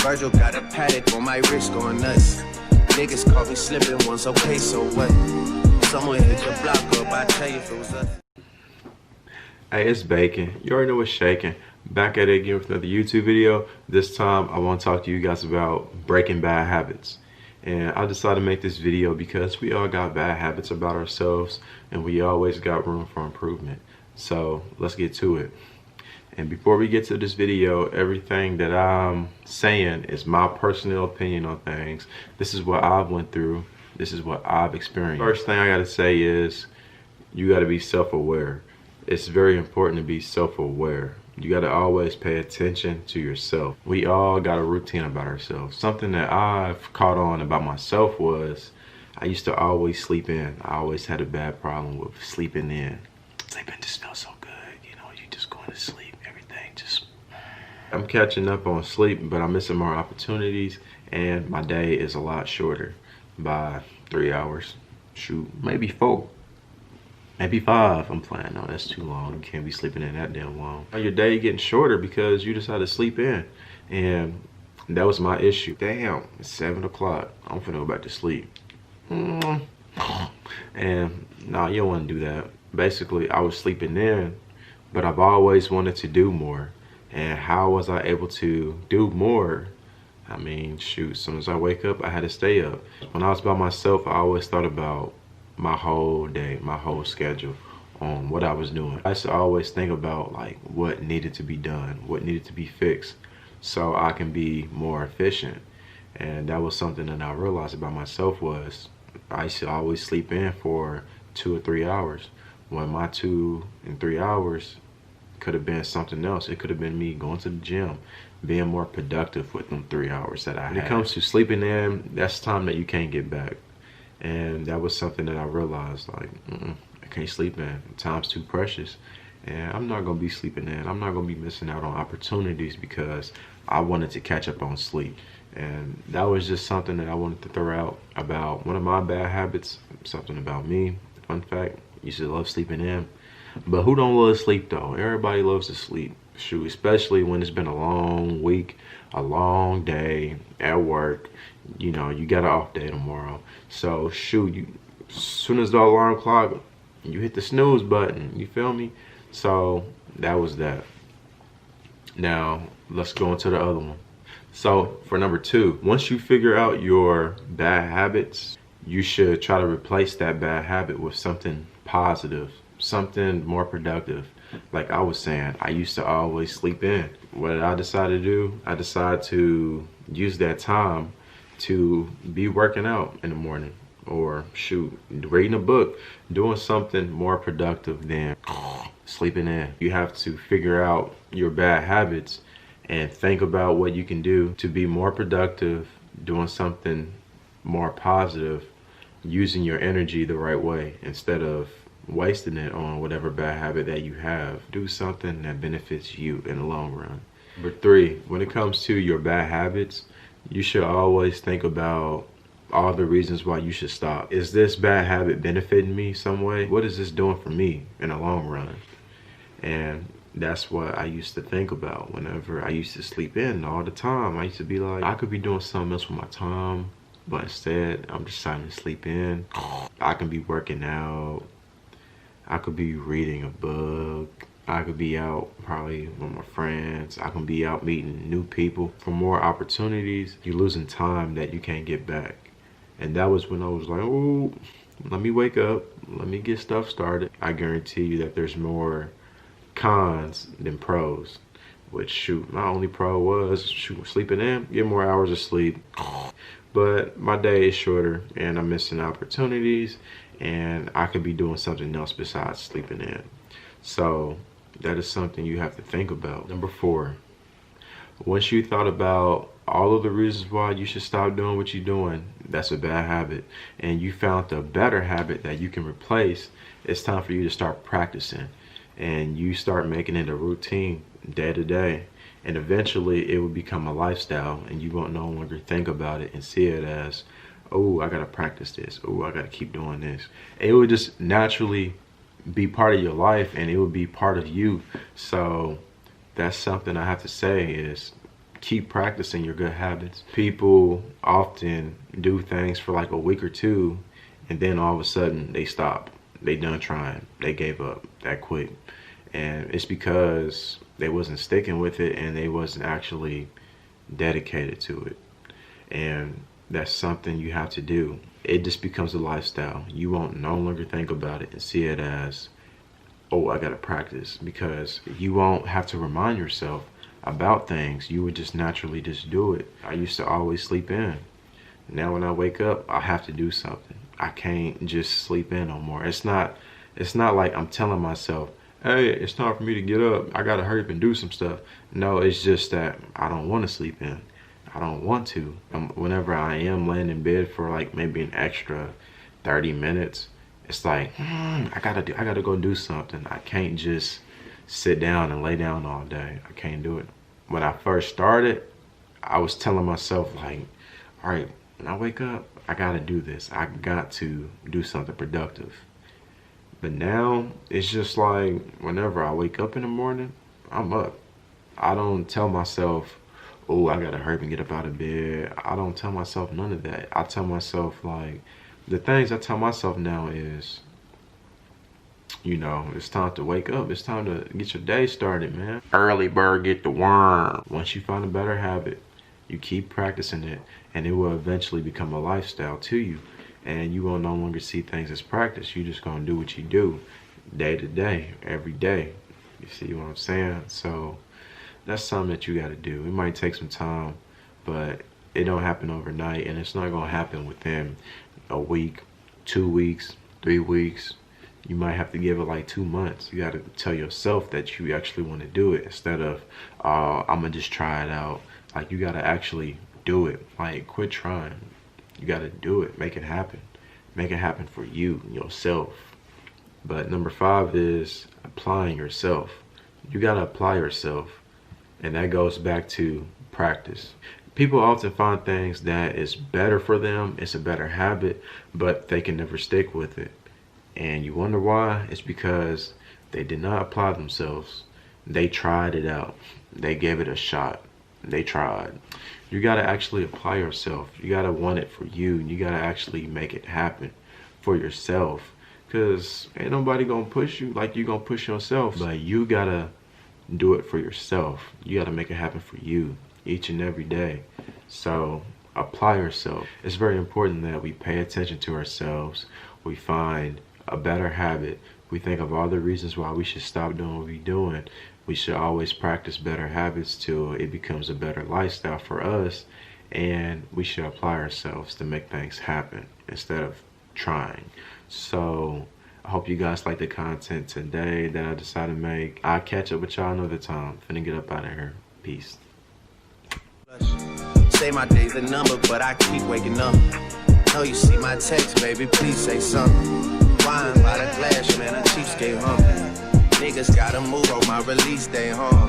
Virgil got a paddock on my wrist going nuts. Niggas caught me slipping once, okay, so what? Someone hit the block up, I tell you if it was us. Hey, it's Bacon. You already know what's shaking. Back at it again with another YouTube video. This time I want to talk to you guys about breaking bad habits. And I decided to make this video because we all got bad habits about ourselves and we always got room for improvement. So let's get to it. And before we get to this video, everything that I'm saying is my personal opinion on things. This is what I've went through. This is what I've experienced. First thing I gotta say is you gotta be self-aware. It's very important to be self-aware. You gotta always pay attention to yourself. We all got a routine about ourselves. Something that I've caught on about myself was I used to always sleep in. I always had a bad problem with sleeping in. Sleeping just feels so good, you know, you just going to sleep, everything just... I'm catching up on sleep, but I'm missing more opportunities, and my day is a lot shorter by 3 hours. Shoot, maybe 4. Maybe 5. I'm playing. No, that's too long. You can't be sleeping in that damn long. Your day getting shorter because you decided to sleep in. And that was my issue. Damn, it's 7 o'clock. I'm finna go back to sleep. And no, you don't want to do that. Basically, I was sleeping in, but I've always wanted to do more. And how was I able to do more? I mean, shoot, as soon as I wake up, I had to stay up. When I was by myself, I always thought about my whole day, my whole schedule on what I was doing. I used to always think about like what needed to be done, what needed to be fixed so I can be more efficient. And that was something that I realized about myself was I used to always sleep in for 2 or 3 hours when my 2 and 3 hours could have been something else. It could have been me going to the gym, being more productive with them 3 hours that I had. When it comes to sleeping in, that's time that you can't get back. And that was something that I realized, like, I can't sleep in. Time's too precious. And I'm not going to be sleeping in. I'm not going to be missing out on opportunities because I wanted to catch up on sleep. And that was just something that I wanted to throw out about one of my bad habits, something about me. Fun fact, I used to love sleeping in. But who don't love sleep, though? Everybody loves to sleep. Shoot, especially when it's been a long week, a long day at work. You know, you got an off day tomorrow. So shoot, as soon as the alarm clock, you hit the snooze button, you feel me? So that was that. Now let's go into the other one. So for number 2, once you figure out your bad habits, you should try to replace that bad habit with something positive, something more productive. Like I was saying, I used to always sleep in. What did I decide to do? I decided to use that time to be working out in the morning, or shoot, reading a book, doing something more productive than sleeping in. You have to figure out your bad habits and think about what you can do to be more productive, doing something more positive, using your energy the right way instead of wasting it on whatever bad habit that you have. Do something that benefits you in the long run. Number 3, when it comes to your bad habits, you should always think about all the reasons why you should stop. Is this bad habit benefiting me some way? What is this doing for me in the long run? And that's what I used to think about whenever I used to sleep in all the time. I used to be like, I could be doing something else with my time, but instead I'm deciding to sleep in. I can be working out. I could be reading a book. I could be out probably with my friends. I can be out meeting new people. For more opportunities, you're losing time that you can't get back. And that was when I was like, oh, let me wake up. Let me get stuff started. I guarantee you that there's more cons than pros. Which, shoot, my only pro was, shoot, sleeping in, get more hours of sleep. But my day is shorter and I'm missing opportunities and I could be doing something else besides sleeping in. So that is something you have to think about. Number 4, once you thought about all of the reasons why you should stop doing what you're doing, that's a bad habit, and you found a better habit that you can replace, it's time for you to start practicing. And you start making it a routine day to day. And eventually it will become a lifestyle and you won't no longer think about it and see it as, oh, I gotta practice this. Oh, I gotta keep doing this. It will just naturally be part of your life and it will be part of you. So that's something I have to say is keep practicing your good habits. People often do things for like a week or two, and then all of a sudden they stop. They done trying. They gave up that quick. And it's because they wasn't sticking with it and they wasn't actually dedicated to it. And that's something you have to do. It just becomes a lifestyle. You won't no longer think about it and see it as, oh, I gotta practice, because you won't have to remind yourself about things. You would just naturally just do it. I used to always sleep in. Now when I wake up, I have to do something. I can't just sleep in no more. It's not like I'm telling myself, hey, it's time for me to get up. I gotta hurry up and do some stuff. No, it's just that I don't want to sleep in. I don't want to. Whenever I am laying in bed for like maybe an extra 30 minutes, it's like, I gotta go do something. I can't just sit down and lay down all day. I can't do it. When I first started, I was telling myself like, all right, when I wake up, I gotta do this. I got to do something productive. But now it's just like whenever I wake up in the morning, I'm up. I don't tell myself, oh, I gotta hurry and get up out of bed. I don't tell myself none of that. I tell myself like, the things I tell myself now is, you know, it's time to wake up. It's time to get your day started, man. Early bird get the worm. Once you find a better habit, you keep practicing it, and it will eventually become a lifestyle to you. And you will no longer see things as practice. You're just gonna do what you do day to day, every day. You see what I'm saying? So that's something that you gotta do. It might take some time, but it don't happen overnight, and it's not gonna happen within a week, 2 weeks, 3 weeks. You might have to give it like 2 months. You gotta tell yourself that you actually wanna do it instead of, I'm gonna just try it out. Like, you gotta actually do it. Like, quit trying. You gotta do it. Make it happen. Make it happen for you, yourself. But number 5 is applying yourself. You gotta apply yourself. And that goes back to practice. People often find things that is better for them. It's a better habit, but they can never stick with it. And you wonder why? It's because they did not apply themselves. They tried it out. They gave it a shot. They tried. You gotta actually apply yourself. You gotta want it for you. You gotta actually make it happen for yourself. Cause ain't nobody gonna push you like you gonna push yourself. But you gotta do it for yourself. You gotta make it happen for you each and every day. So apply yourself. It's very important that we pay attention to ourselves. We find a better habit. We think of all the reasons why we should stop doing what we're doing. We should always practice better habits till it becomes a better lifestyle for us, and we should apply ourselves to make things happen instead of trying. So I hope you guys like the content today that I decided to make. I'll catch up with y'all another time. Finna get up out of here. Peace. Say my day's a number, but I keep waking up. Know you see my text, baby, please say something. Wine by the glass, man, a cheapskate, huh? Niggas gotta move on my release day, huh?